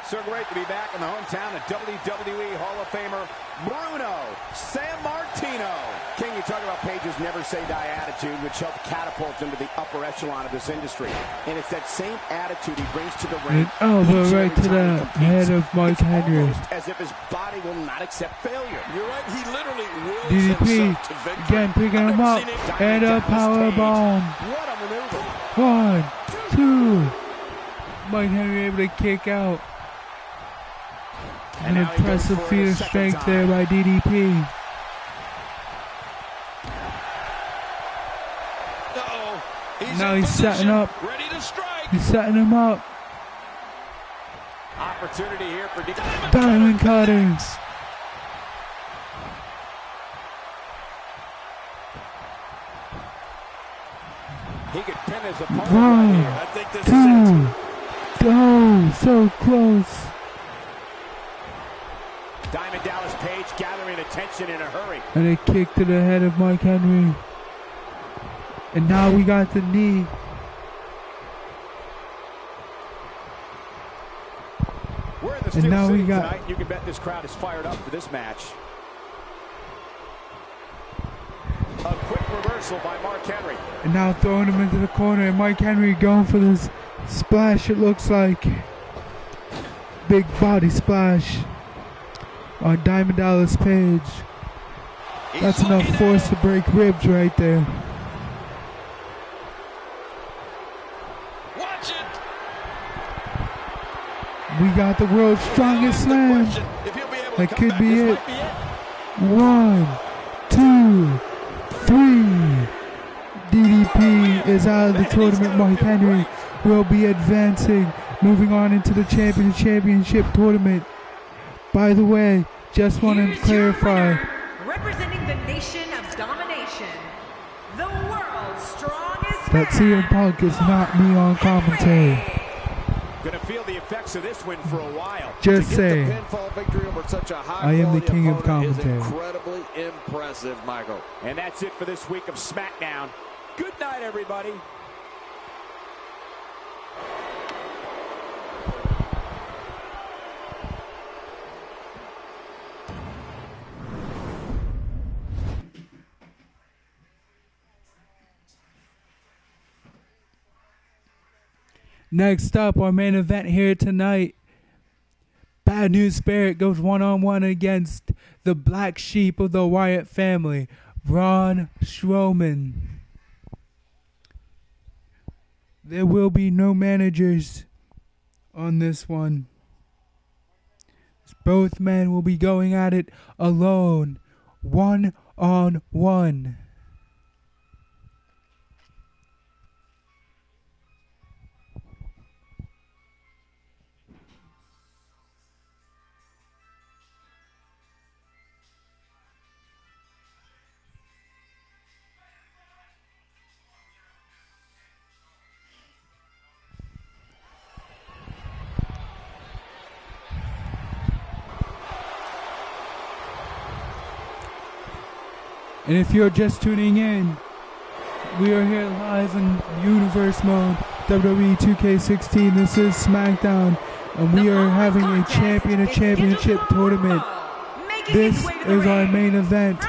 So great to be back in the hometown of WWE Hall of Famer Bruno Sammartino. Latino. King, you talk about Page's never say die attitude, which helped catapult him to the upper echelon of this industry. And it's that same attitude he brings to the ring. An elbow right to the head of Mark Henry. As if his body will not accept failure. You're right, he literally wills DDP himself to victory. again picking him up and a power bomb. What a maneuver. 1, 2. Mark Henry able to kick out. An impressive feat of strength there by DDP. Now he's setting up. Ready to strike. He's setting him up. Opportunity here for Diamond cutters. He could pin his opponent 1, right here. I think this 2. Oh, so close. Diamond Dallas Page gathering attention in a hurry. And a kick to the head of Mark Henry. And now we got the knee. We're in the And now we Steel City got. tonight. You can bet this crowd is fired up for this match. A quick reversal by Mark Henry. And now throwing him into the corner. And Mark Henry going for this splash, it looks like. Big body splash on Diamond Dallas Page. That's enough force to break ribs right there. Watch it. We got the world's strongest slam. That could be it. 1, 2, 3. DDP is out of the tournament. Mark Henry will be advancing, moving on into the championship tournament. By the way, just want to clarify. Representing the nation of domination, the world's strongest That CM Punk is not me on commentary. Gonna feel the effects of this win for a while. Just to say, get the pinfall victory over such a high I am the quality king of opponent commentary. is incredibly impressive, Michael. And that's it for this week of SmackDown. Good night, everybody. next up, our main event here tonight. Bad News Barrett goes one-on-one against the black sheep of the Wyatt family, Braun Strowman. There will be no managers on this one. Both men will be going at it alone, one-on-one. And if you're just tuning in, we are here live in Universe Mode, WWE 2K16. This is SmackDown, and we are having a championship tournament. This is our main event.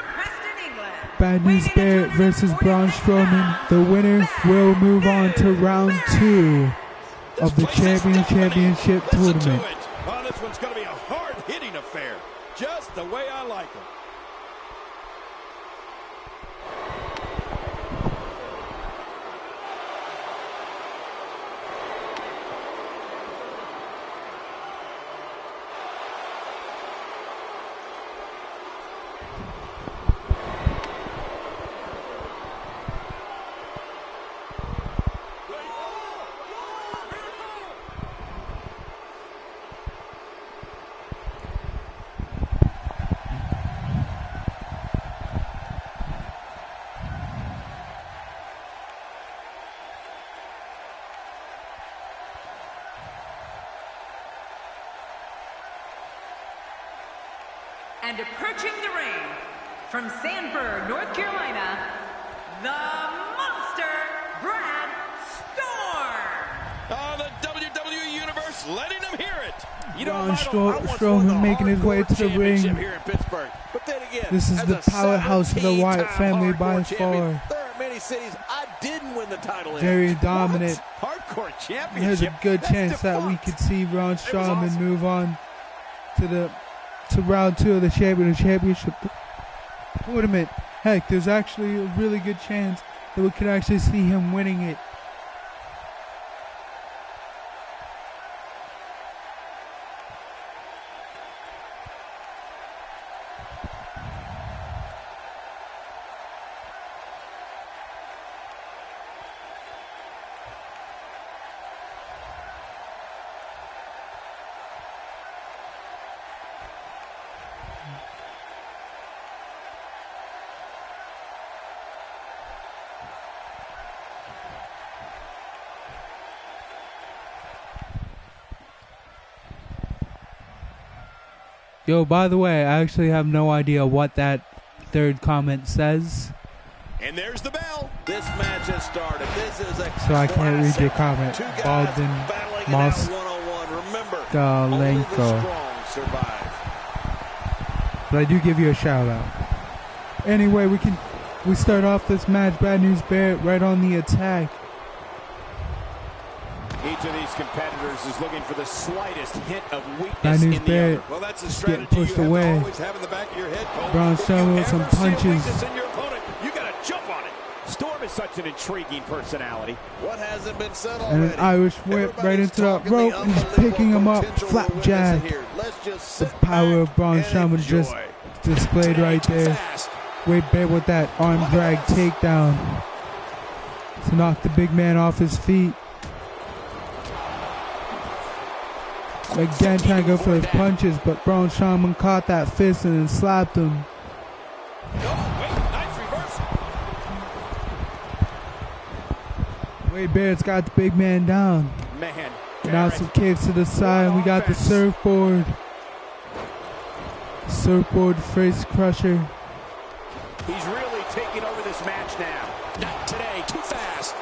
Bad News Barrett versus Braun Strowman. The winner will move on to round 2 of the championship tournament. Oh, this one's going to be a hard-hitting affair, just the way I like them. And approaching the ring from Sanford, North Carolina, the Monster, Brad Storm. Oh, the WWE Universe letting them hear it. Braun Strowman making his way to the ring. Here in Pittsburgh. But then again, This is the powerhouse of the Wyatt family by far. There are many cities I didn't win the title in. Very dominant. Hardcore championship. There's a good chance that we could see Braun Strowman move on to round 2 of the championship tournament. Heck, there's actually a really good chance that we could actually see him winning it. Yo, by the way, I actually have no idea what that third comment says. And there's the bell. This match has started. This is a So I can't read your comment. Baldwin Moskalenko. But I do give you a shout out. Anyway, we start off this match. Bad News Barrett right on the attack. Each of these competitors is looking for the slightest hint of weakness Bad News in the Barrett other. Well, that's a getting strategy pushed you have to away. always have in the back of your head, Cole. Braun If Strowman you with some ever see a punches. weakness in your opponent, you got to jump on it. Storm is such an intriguing personality. What hasn't been said And already? an Irish whip right into that rope. And he's picking him up. Flap jack. The power of Braun Strowman just displayed right there. Wade Barrett with that arm drag takedown to knock the big man off his feet. Again trying to go for his punches, but Braun Strowman caught that fist and then slapped him. Wade Barrett's got the big man down. Man, Now some kicks to the side. We got the surfboard. Surfboard face crusher. he's really taking over this match now. Not today. Too fast.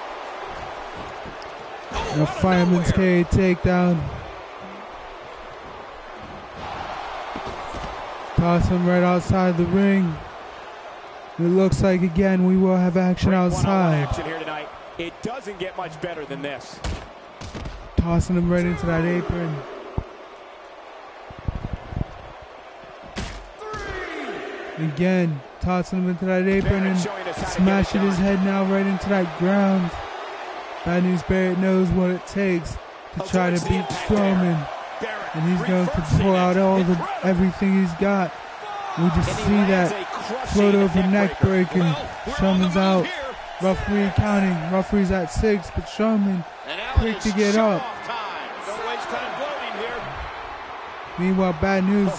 And a fireman's carry takedown. Toss him right outside the ring. It looks like again we will have action outside. Action here tonight. It doesn't get much better than this. Tossing him right into that apron. Again, tossing him into that apron and smashing his head now right into that ground. Bad News Barrett knows what it takes to try to beat Strowman. And he's going to pull out everything he's got. We just see that float over neck breaking. Strowman's out. Referee counting. Referee's at 6, but Strowman quick to get up. Don't waste time gloating here. Meanwhile, Bad News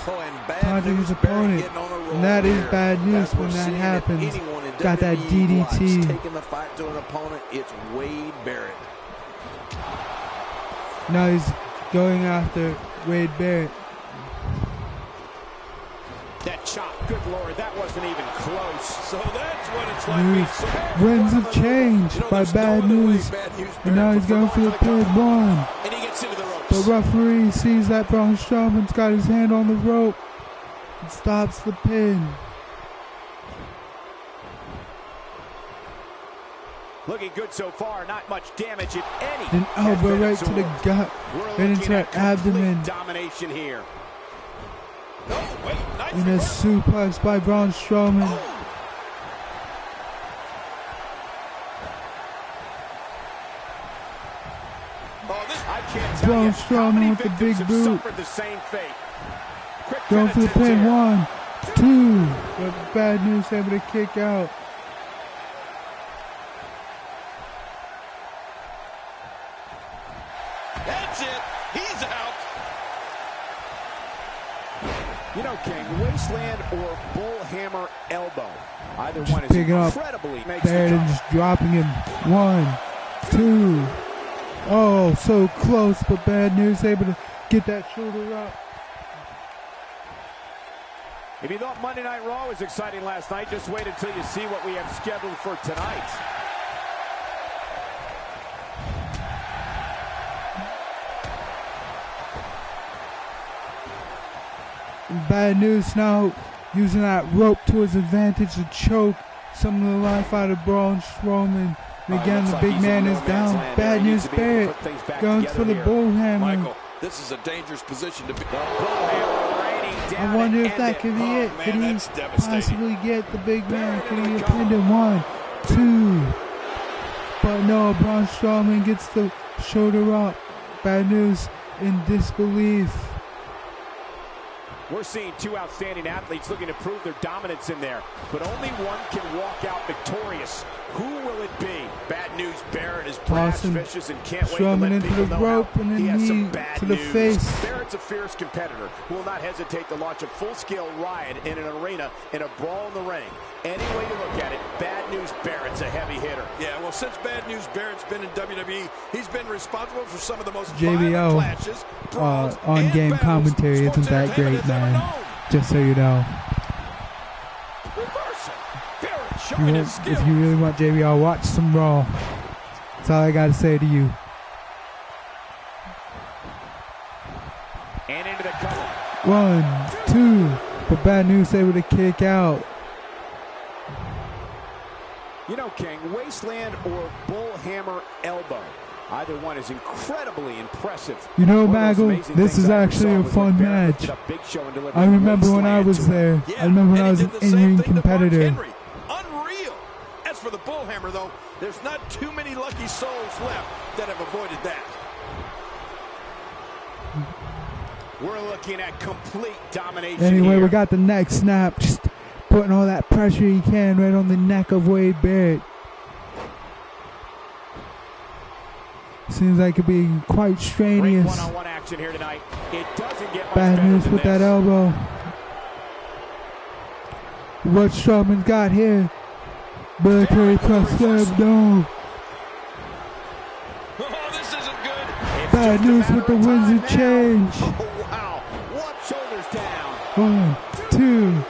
taunting his opponent. And that is bad news when that happens. Got that DDT. Taking the fight to an opponent, it's Wade Barrett. Now he's going after Wade Barrett. That chop, good lord, that wasn't even close. So that's what it's like. Winds of change by Bad News. And now he's going for the pin. One. And he gets into the ropes. The referee sees that Braun Strowman's got his hand on the rope. And stops the pin. Looking good so far, not much damage if any. An elbow right to the gut. Right into that abdomen. Domination here. And a suplex by Braun Strowman. Braun Strowman with the big boot. Going for the pin. 1, 2. But Bad News able to kick out. That's it. He's out. You know, King, wasteland or bullhammer elbow. Either one is picking up incredibly Barrett and just dropping him. 1, 2. Oh, so close, but Bad News able to get that shoulder up. If you thought Monday Night Raw was exciting last night, just wait until you see what we have scheduled for tonight. Bad News now using that rope to his advantage to choke some of the life out of Braun Strowman. And again, the big man is down. Bad News Barrett goes for the bullhammer. Michael, this is a dangerous position to be. I wonder if that could be it. Could he possibly get the big man? Could he have pinned him? 1, 2. But no, Braun Strowman gets the shoulder up. Bad News in disbelief. We're seeing two outstanding athletes looking to prove their dominance in there, but only one can walk out victorious. Who will it be? Bad News Barrett is brash, vicious, and can't wait to let into people the know rope and he has then some knee bad to the news. face. Barrett's a fierce competitor who will not hesitate to launch a full-scale riot in an arena in a brawl in the ring. Any way you look at it, Bad News Barrett's a heavy hitter. Yeah, well, since Bad News Barrett's been in WWE, he's been responsible for some of the most JBL violent clashes, brawls, on game commentary isn't that great, man. Just so you know. If you really want JBL, watch some Raw. That's all I got to say to you. And into the cover. 1, 2. But Bad News able to kick out. You know, King, wasteland or bullhammer elbow. Either one is incredibly impressive. You know, Maggle, this is actually a fun match. I remember when I was there. I remember when I was an in-ring competitor. Unreal. As for the bullhammer, though, there's not too many lucky souls left that have avoided that. We're looking at complete domination. Anyway, here. we got the neck snap. Just putting all that pressure he can right on the neck of Wade Barrett. Seems like it'd be quite strenuous. One-on-one action here tonight. It doesn't get much Bad News with that elbow. What Strowman's got here? Military press slam, no. Oh, this isn't good. Bad News with the winds of change. Oh, wow. What shoulders down. 1,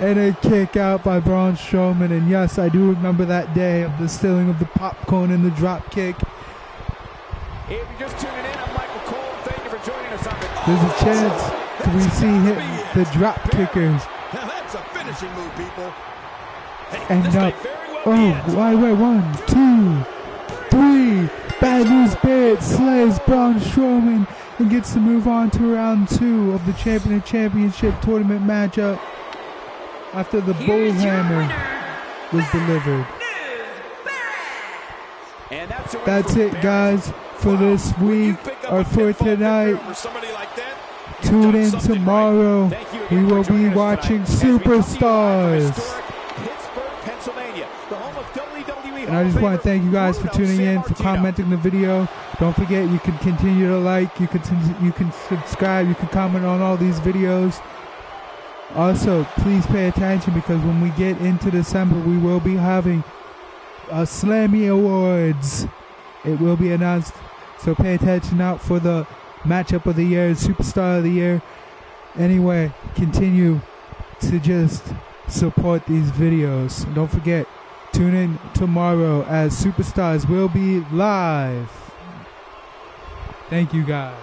2. And a kick out by Braun Strowman. And yes, I do remember that day of the stealing of the popcorn and the drop kick. If you're just tuning in, I'm Michael Cole. Thank you for joining us on the... There's a chance to we see him, the drop kickers. Now that's a finishing move, people. Hey, and up. Wait, 1, 2, 3. Bad News Barrett slays Braun Strowman and gets to move on to round 2 of the championship tournament matchup after the bullhammer was delivered. And that's it, guys, for this week or for tonight. Tune in tomorrow. We will be watching Superstars. And I just want to thank you guys for tuning in, for commenting the video. Don't forget, you can continue to like, you can subscribe, you can comment on all these videos. Also, please pay attention because when we get into December, we will be having Slammy Awards. It will be announced, so pay attention out for the matchup of the year, Superstar of the year. Anyway, continue to just support these videos. And don't forget, tune in tomorrow as Superstars will be live. Thank you, guys.